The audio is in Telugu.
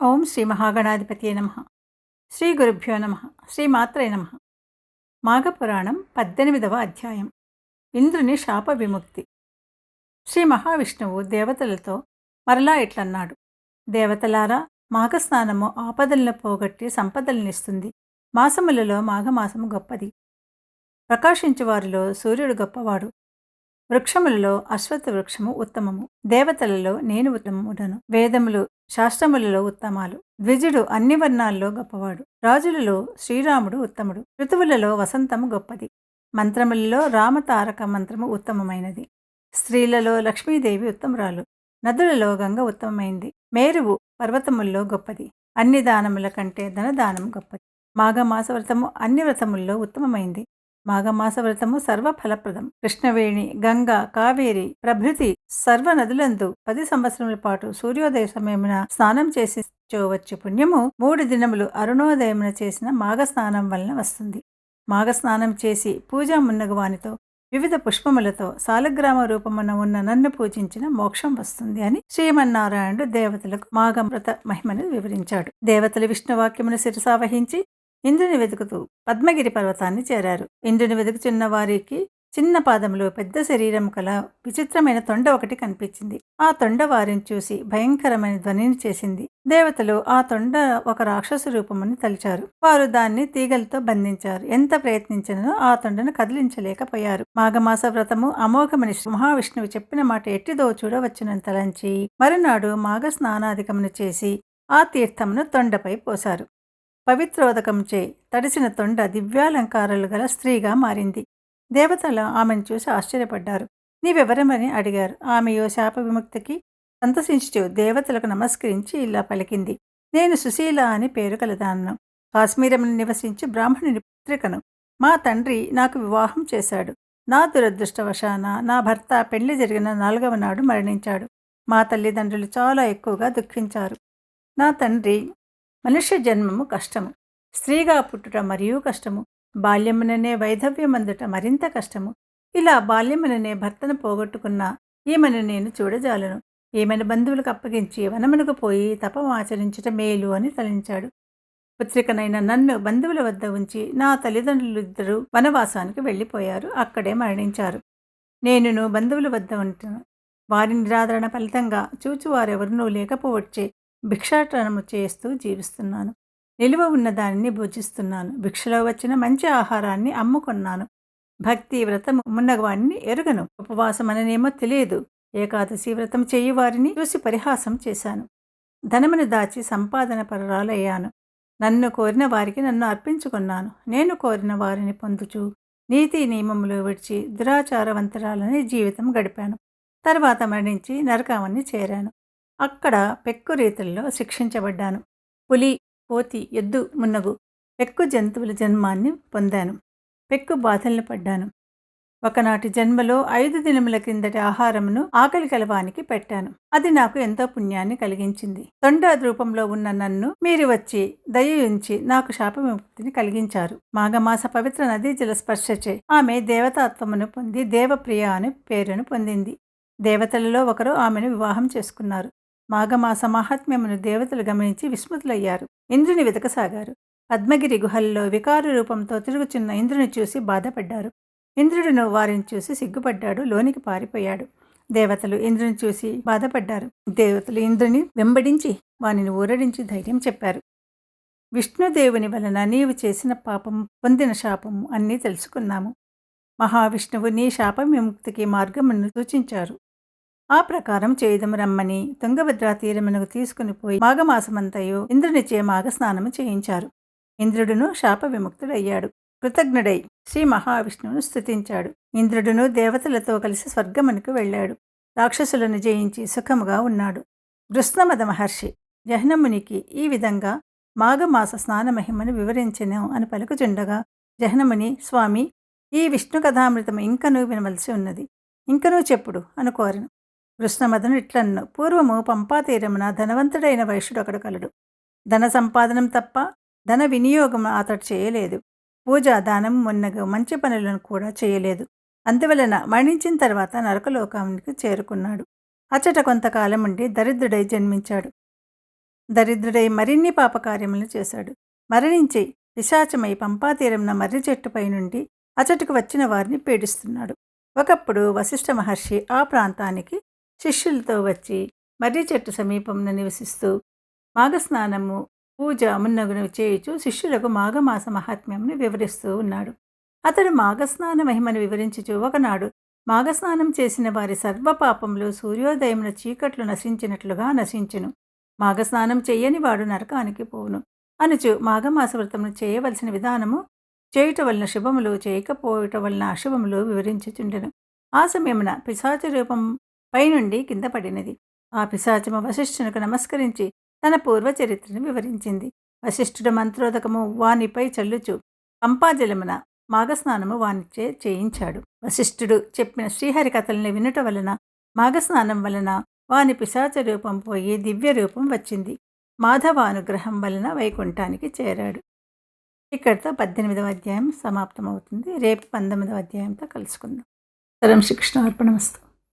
ఓం శ్రీ మహాగణాధిపతియే నమః. శ్రీ గురుభ్యో నమః. శ్రీమాత్రే నమః. మాఘపురాణం 18వ అధ్యాయం. ఇంద్రుని శాప విముక్తి. శ్రీ మహావిష్ణువు దేవతలతో మరలా ఇట్లన్నాడు. దేవతలారా, మాఘస్నానము ఆపదలను పోగొట్టి సంపదలనిస్తుంది. మాసములలో మాఘమాసము గొప్పది. ప్రకాశించువారిలో సూర్యుడు గొప్పవాడు. వృక్షములలో అశ్వత్థ వృక్షము ఉత్తమము. దేవతలలో నేను ఉత్తముడను. వేదములు శాస్త్రములలో ఉత్తమాలు. ద్విజుడు అన్ని వర్ణాల్లో గొప్పవాడు. రాజులలో శ్రీరాముడు ఉత్తముడు. ఋతువులలో వసంతము గొప్పది. మంత్రములలో రామతారక మంత్రము ఉత్తమమైనది. స్త్రీలలో లక్ష్మీదేవి ఉత్తమురాలు. నదులలో గంగ ఉత్తమమైంది. మేరువు పర్వతముల్లో గొప్పది. అన్ని దానముల కంటే ధనదానం గొప్పది. మాఘమాస వ్రతము అన్ని వ్రతముల్లో ఉత్తమమైంది. మాఘమాస వ్రతము సర్వఫలప్రదం. కృష్ణవేణి, గంగ, కావేరి ప్రభృతి సర్వ నదులందు 10 సంవత్సరముల పాటు సూర్యోదయ సమయమున స్నానం చేసి వచ్చే పుణ్యము 3 దినములు అరుణోదయమున చేసిన మాఘస్నానం వలన వస్తుంది. మాఘస్నానం చేసి పూజా మున్నగువానితో వివిధ పుష్పములతో సాలగ్రామ రూపమున ఉన్న నన్ను పూజించిన మోక్షం వస్తుంది అని శ్రీమన్నారాయణుడు దేవతలకు మాఘవ్రత మహిమను వివరించాడు. దేవతలు విష్ణువాక్యమును శిరసావహించి ఇంద్రుని వెతుకుతూ పద్మగిరి పర్వతాన్ని చేరారు. ఇంద్రుని వెతుకుచున్న వారికి చిన్న పాదములు పెద్ద శరీరం కల విచిత్రమైన తొండ ఒకటి కనిపించింది. ఆ తొండ వారిని చూసి భయంకరమైన ధ్వనిని చేసింది. దేవతలు ఆ తొండ ఒక రాక్షసు రూపమని తలిచారు. వారు దాన్ని తీగలతో బంధించారు. ఎంత ప్రయత్నించినో ఆ తొండను కదిలించలేకపోయారు. మాఘమాస వ్రతము అమోఘమని మహావిష్ణువు చెప్పిన మాట ఎట్టిదో చూడవచ్చునని తలంచి మరునాడు మాఘ స్నానాధికమును చేసి ఆ తీర్థమును తొండపై పోశారు. పవిత్రోదకంచే తడిసిన తొండ దివ్యాలంకారాలు గల స్త్రీగా మారింది. దేవతలు ఆమెను చూసి ఆశ్చర్యపడ్డారు. నీవెవరమని అడిగారు. ఆమెయో శాప విముక్తికి సంతసించుచు దేవతలకు నమస్కరించి ఇలా పలికింది. నేను సుశీల అని పేరు కలదానను. కాశ్మీరమును నివసించి బ్రాహ్మణుని పుత్రికను. మా తండ్రి నాకు వివాహం చేశాడు. నా దురదృష్టవశాన నా భర్త పెళ్లి జరిగిన 4వ నాడు మరణించాడు. మా తల్లిదండ్రులు చాలా ఎక్కువగా దుఃఖించారు. నా తండ్రి మనుష్య జన్మము కష్టము. స్త్రీగా పుట్టుట మరియు కష్టము. బాల్యముననే వైధవ్యమందుట మరింత కష్టము. ఇలా బాల్యముననే భర్తను పోగొట్టుకున్న ఈమెను నేను చూడజాలను. ఈమెను బంధువులకు అప్పగించి వనమునకు పోయి తపమాచరించుట మేలు అని తలంచాడు. పుత్రికనైన నన్ను బంధువుల వద్ద ఉంచి నా తల్లిదండ్రులిద్దరూ వనవాసానికి వెళ్ళిపోయారు. అక్కడే మరణించారు. నేనును బంధువుల వద్ద ఉంటాను. వారి నిరాదరణ ఫలితంగా చూచువారెవరినూ లేకపోవచ్చే భిక్షాటనము చేస్తూ జీవిస్తున్నాను. నిలువ ఉన్న దానిని భుజిస్తున్నాను. భిక్షలో వచ్చిన మంచి ఆహారాన్ని అమ్ముకున్నాను. భక్తి వ్రతం మున్నగవాడిని ఎరుగను. ఉపవాసం అననేమో తెలియదు. ఏకాదశి వ్రతం చేయి వారిని చూసి పరిహాసం చేశాను. ధనమును దాచి సంపాదన పరురాలయ్యాను. నన్ను కోరిన వారికి నన్ను అర్పించుకున్నాను. నేను కోరిన వారిని పొందుచు నీతి నియమములు విడిచి దురాచారవంతరాలని జీవితం గడిపాను. తర్వాత మరణించి నరకావన్ని చేరాను. అక్కడ పెక్కు రీతుల్లో శిక్షించబడ్డాను. పులి, కోతి, ఎద్దు మున్నగు పెక్కు జంతువుల జన్మాన్ని పొందాను. పెక్కు బాధలను పడ్డాను. ఒకనాటి జన్మలో 5 దినముల కిందటి ఆహారమును ఆకలి కలవానికి పెట్టాను. అది నాకు ఎంతో పుణ్యాన్ని కలిగించింది. తొండ రూపంలో ఉన్న నన్ను మీరు వచ్చి దయయుంచి నాకు శాప విముక్తిని కలిగించారు. మాఘమాస పవిత్ర నదీ జలస్పర్శచే ఆమె దేవతాత్వమును పొంది దేవప్రియ అని పేరును పొందింది. దేవతలలో ఒకరు ఆమెను వివాహం చేసుకున్నారు. మాఘమాస మహాత్మ్యమును దేవతలు గమనించి విస్మృతులయ్యారు. ఇంద్రుని వెతకసాగారు. పద్మగిరి గుహల్లో వికార రూపంతో తిరుగుచున్న ఇంద్రుని చూసి బాధపడ్డారు. ఇంద్రుడును వారిని చూసి సిగ్గుపడ్డాడు. లోనికి పారిపోయాడు. దేవతలు ఇంద్రుని చూసి బాధపడ్డారు. దేవతలు ఇంద్రుని వెంబడించి వానిని ఊరడించి ధైర్యం చెప్పారు. విష్ణుదేవుని వలన నీవు చేసిన పాపము, పొందిన శాపము అన్నీ తెలుసుకున్నాము. మహావిష్ణువు నీ శాప విముక్తికి మార్గమును సూచించారు. ఆ ప్రకారం చేయుదము రమ్మని తుంగభద్రా తీరమునకు తీసుకుని పోయి మాఘమాసమంతయు ఇంద్రునిచే మాఘస్నానము చేయించారు. ఇంద్రుడును శాప విముక్తుడయ్యాడు. కృతజ్ఞుడై శ్రీ మహావిష్ణువును స్తుతించాడు. ఇంద్రుడును దేవతలతో కలిసి స్వర్గమునకు వెళ్ళాడు. రాక్షసులను జయించి సుఖముగా ఉన్నాడు. కృష్ణమద మహర్షి జహ్నమునికి ఈ విధంగా మాఘమాస స్నాన మహిమను వివరించెను అని పలుకుచుండగా జహ్నముని, స్వామి, ఈ విష్ణు కథామృతము ఇంకనూ వినవలసి ఉన్నది. ఇంకనూ చెప్పుడు అని కోరెను. కృష్ణమదను ఇట్లన్ను. పూర్వము పంపాతీరమున ధనవంతుడైన వైశ్యుడు ఒకడు కలడు. ధన సంపాదనం తప్ప ధన వినియోగం అతడు చేయలేదు. పూజ, దానం మొన్నగు మంచి పనులను కూడా చేయలేదు. అందువలన మరణించిన తర్వాత నరకలోకానికి చేరుకున్నాడు. అచ్చట కొంతకాలం ఉండి దరిద్రుడై జన్మించాడు. దరిద్రుడై మరిన్ని పాపకార్యములను చేశాడు. మరణించి పిశాచమై పంపాతీరంన మర్రి చెట్టుపై నుండి అచటుకు వచ్చిన వారిని పీడిస్తున్నాడు. ఒకప్పుడు వశిష్ఠ మహర్షి ఆ ప్రాంతానికి శిష్యులతో వచ్చి మర్రి చెట్టు సమీపంలో నివసిస్తూ మాఘస్నానము పూజ మున్నగునవి చేయుచు శిష్యులకు మాఘమాస మహాత్మ్యంను వివరిస్తూ ఉన్నాడు. అతడు మాఘస్నాన మహిమను వివరించుచు ఒకనాడు మాఘస్నానం చేసిన వారి సర్వపాపములు సూర్యోదయమున చీకట్లు నశించినట్లుగా నశించును. మాఘస్నానం చెయ్యని వాడు నరకానికి పోవును అనుచు మాఘమాస వ్రతమును చేయవలసిన విధానము, చేయుట వలన శుభములు, చేయకపోవట వలన అశుభములు వివరించుచుండెను. ఆ సమయమున పిశాచ రూపం పైనుండి కింద పడినది. ఆ పిశాచము వశిష్ఠునకు నమస్కరించి తన పూర్వ చరిత్రను వివరించింది. వశిష్ఠుడు మంత్రోదకము వానిపై చల్లుచు పంపాజలమున మాఘస్నానము వానిచే చేయించాడు. వశిష్ఠుడు చెప్పిన శ్రీహరి కథల్ని వినుట వలన మాఘస్నానం వలన వాని పిశాచ రూపం పోయి దివ్య రూపం వచ్చింది. మాధవానుగ్రహం వలన వైకుంఠానికి చేరాడు. ఇక్కడితో 18వ అధ్యాయం సమాప్తమవుతుంది. రేపు 19వ అధ్యాయంతో కలుసుకుందాం. సర్వం శ్రీకృష్ణార్పణమస్తు.